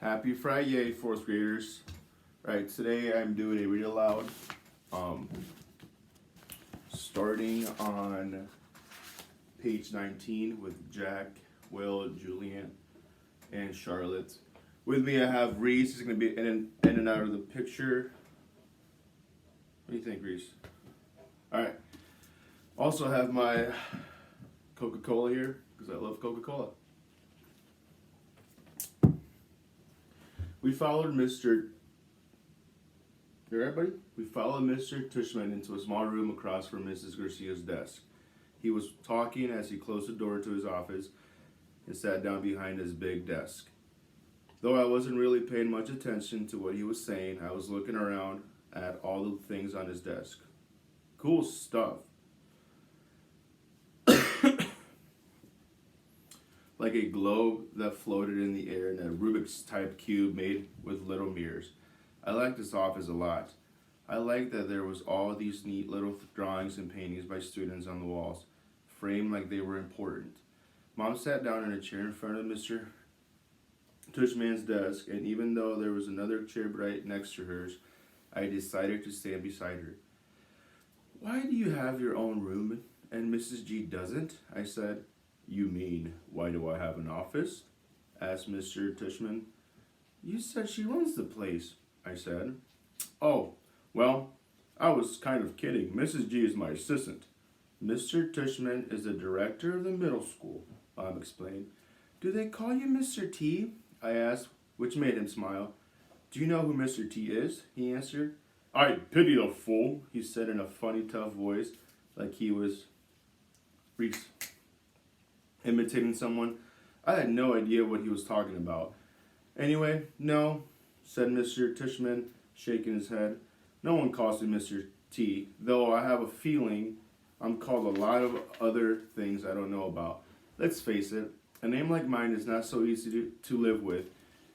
Happy Friday, fourth graders. Alright, today I'm doing a read aloud. Starting on page 19 with Jack, Will, Julian, and Charlotte. With me I have Reese. He's going to be in and out of the picture. What do you think, Reese? Alright. Also have my Coca-Cola here, because I love Coca-Cola. We followed Mr. You alright, buddy? We followed Mr. Tushman into a small room across from Mrs. Garcia's desk. He was talking as he closed the door to his office and sat down behind his big desk. Though I wasn't really paying much attention to what he was saying, I was looking around at all the things on his desk. Cool stuff. Like a globe that floated in the air and a Rubik's type cube made with little mirrors. I liked this office a lot. I liked that there was all these neat little drawings and paintings by students on the walls, framed like they were important. Mom sat down in a chair in front of Mr. Tushman's desk, and even though there was another chair right next to hers, I decided to stand beside her. "Why do you have your own room and Mrs. G doesn't?" I said. "You mean, why do I have an office?" asked Mr. Tushman. "You said she runs the place," I said. "Oh, well, I was kind of kidding. Mrs. G is my assistant." "Mr. Tushman is the director of the middle school," Bob explained. "Do they call you Mr. T?" I asked, which made him smile. "Do you know who Mr. T is?" he answered. "I pity the fool," he said in a funny, tough voice, like he was Reese imitating someone. I had no idea what he was talking about. "Anyway, no," said Mr. Tushman, shaking his head. "No one calls me Mr. T, though I have a feeling I'm called a lot of other things I don't know about. Let's face it, a name like mine is not so easy to live with.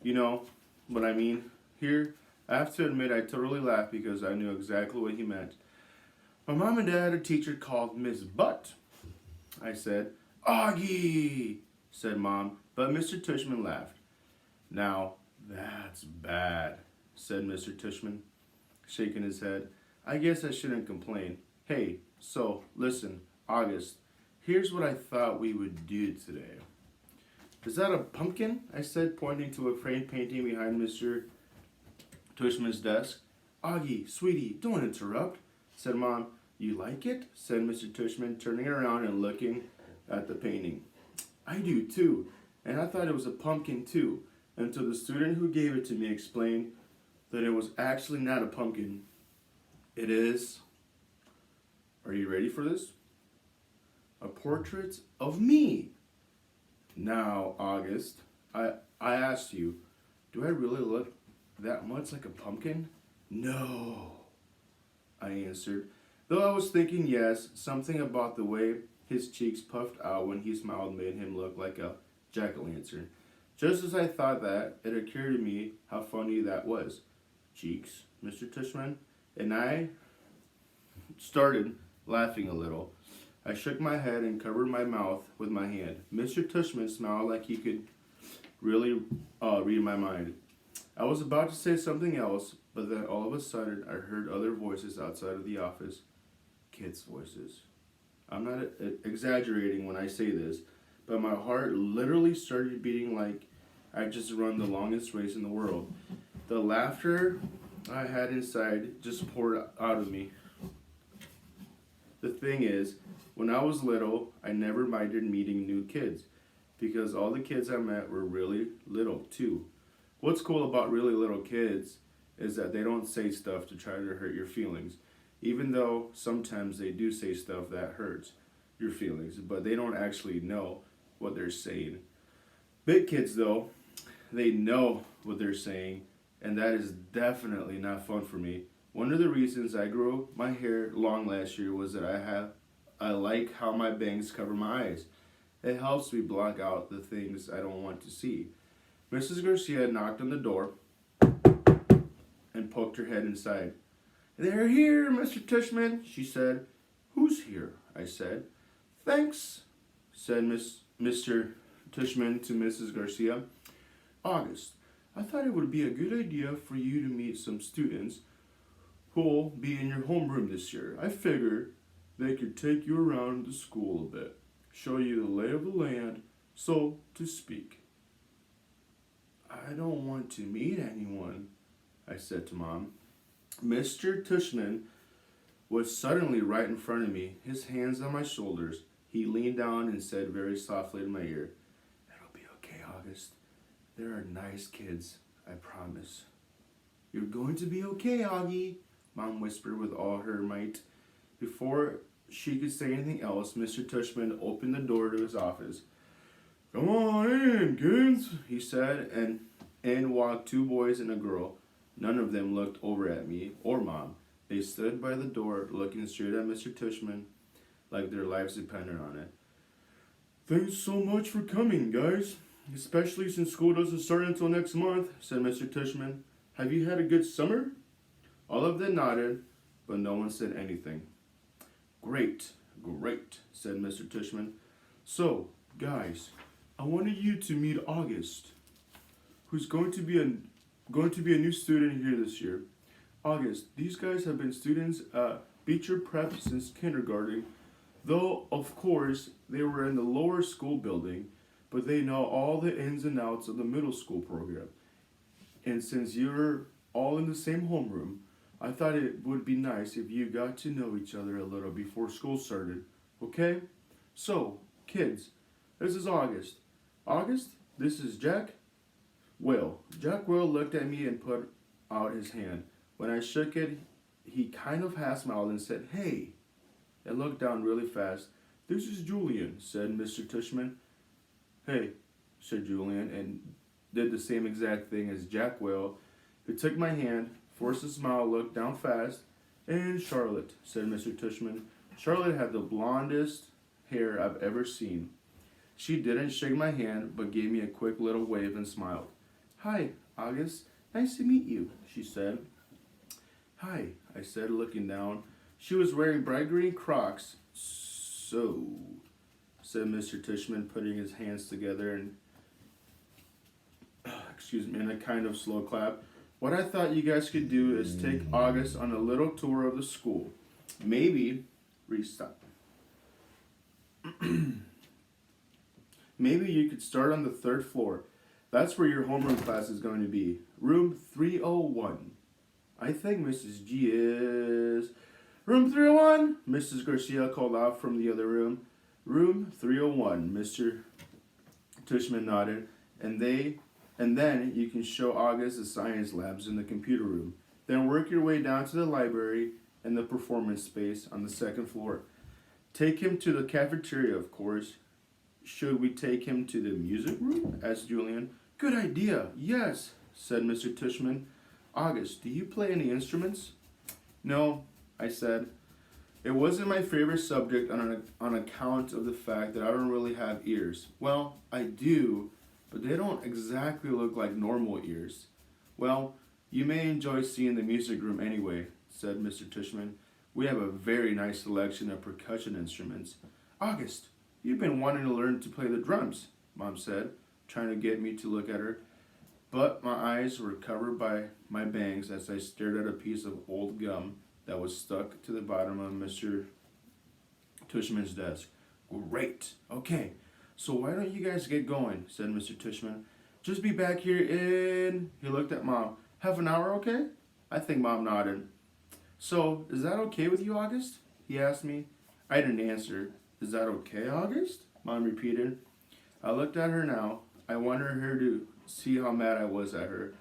You know what I mean?" Here, I have to admit I totally laughed because I knew exactly what he meant. "My mom and dad had a teacher called Miss Butt," I said. "Augie," said Mom, but Mr. Tushman laughed. "Now, that's bad," said Mr. Tushman, shaking his head. "I guess I shouldn't complain. Hey, so, listen, August, here's what I thought we would do today." "Is that a pumpkin?" I said, pointing to a framed painting behind Mr. Tushman's desk. "Augie, sweetie, don't interrupt," said Mom. "You like it?" said Mr. Tushman, turning around and looking at the painting. "I do too, and I thought it was a pumpkin too, until the student who gave it to me explained that it was actually not a pumpkin. It is, are you ready for this? A portrait of me. Now, August, I asked you, do I really look that much like a pumpkin?" "No," I answered, though I was thinking yes, something about the way his cheeks puffed out when he smiled made him look like a jack-o'-lantern. Just as I thought that, it occurred to me how funny that was. "Cheeks, Mr. Tushman?" And I started laughing a little. I shook my head and covered my mouth with my hand. Mr. Tushman smiled like he could really read my mind. I was about to say something else, but then all of a sudden I heard other voices outside of the office. Kids' voices. I'm not exaggerating when I say this, but my heart literally started beating like I just run the longest race in the world. The laughter I had inside just poured out of me. The thing is, when I was little, I never minded meeting new kids, because all the kids I met were really little too. What's cool about really little kids is that they don't say stuff to try to hurt your feelings, even though sometimes they do say stuff that hurts your feelings, but they don't actually know what they're saying. Big kids, though, they know what they're saying, and that is definitely not fun for me. One of the reasons I grew my hair long last year was that I like how my bangs cover my eyes. It helps me block out the things I don't want to see. Mrs. Garcia knocked on the door and poked her head inside. "They're here, Mr. Tushman," she said. "Who's here?" I said. "Thanks," said Mr. Tushman to Mrs. Garcia. "August, I thought it would be a good idea for you to meet some students who'll be in your homeroom this year. I figure they could take you around the school a bit, show you the lay of the land, so to speak. I don't want to meet anyone, I said to Mom. Mr. Tushman was suddenly right in front of me, his hands on my shoulders. He leaned down and said very softly in my ear, "It'll be okay, August. There are nice kids, I promise." "You're going to be okay, Augie," Mom whispered with all her might. Before she could say anything else, Mr. Tushman opened the door to his office. "Come on in, kids," he said, and in walked two boys and a girl. None of them looked over at me or Mom. They stood by the door, looking straight at Mr. Tushman, like their lives depended on it. "Thanks so much for coming, guys, especially since school doesn't start until next month," said Mr. Tushman. "Have you had a good summer?" All of them nodded, but no one said anything. Great, said Mr. Tushman. "So, guys, I wanted you to meet August, who's going to be a new student here this year. August, these guys have been students at Beecher Prep since kindergarten, though, of course, they were in the lower school building, but they know all the ins and outs of the middle school program. And since you're all in the same homeroom, I thought it would be nice if you got to know each other a little before school started, okay? So, kids, this is August. August, this is Jack Will." Jack Will looked at me and put out his hand. When I shook it, he kind of half smiled and said, "Hey." I looked down really fast. "This is Julian," said Mr. Tushman. "Hey," said Julian, and did the same exact thing as Jack Will. He took my hand, forced a smile, looked down fast. "And Charlotte," said Mr. Tushman. Charlotte had the blondest hair I've ever seen. She didn't shake my hand, but gave me a quick little wave and smiled. "Hi, August. Nice to meet you," she said. "Hi," I said, looking down. She was wearing bright green Crocs. "So," said Mr. Tushman, putting his hands together and, in a kind of slow clap. "What I thought you guys could do is take August on a little tour of the school. Maybe," Reese stopped. "Maybe you could start on the 3rd floor. That's where your homeroom class is going to be. Room 301. I think Mrs. G is..." "Room 301, Mrs. Garcia called out from the other room. "Room 301, Mr. Tushman nodded. And then you can show August the science labs in the computer room. Then work your way down to the library and the performance space on the 2nd floor. Take him to the cafeteria, of course." "Should we take him to the music room?" asked Julian. "Good idea, yes," said Mr. Tushman. "August, do you play any instruments?" "No," I said. "It wasn't my favorite subject on account of the fact that I don't really have ears. Well, I do, but they don't exactly look like normal ears." "Well, you may enjoy seeing the music room anyway," said Mr. Tushman. "We have a very nice selection of percussion instruments." "August, you've been wanting to learn to play the drums," Mom said, trying to get me to look at her. But my eyes were covered by my bangs as I stared at a piece of old gum that was stuck to the bottom of Mr. Tushman's desk. "Great. Okay, so why don't you guys get going?" said Mr. Tushman. "Just be back here in..." He looked at Mom. "Half an hour, okay?" I think Mom nodded. "So, is that okay with you, August?" he asked me. I didn't answer. "Is that okay, August?" Mom repeated. I looked at her now. I wanted her to see how mad I was at her.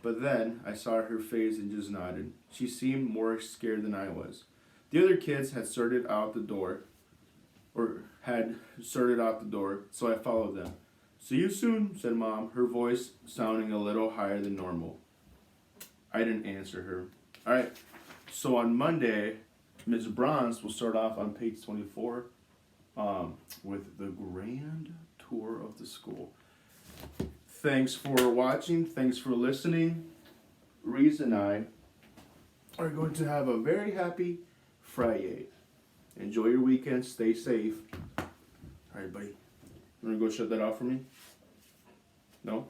But then I saw her face and just nodded. She seemed more scared than I was. The other kids had started out the door, so I followed them. "See you soon," said Mom, her voice sounding a little higher than normal. I didn't answer her. All right, so on Monday, Ms. Bronze will start off on page 24 with the grand tour of the school. Thanks for watching. Thanks for listening. Reese and I are going to have a very happy Friday. Enjoy your weekend. Stay safe. All right, buddy. You want to go shut that off for me? No?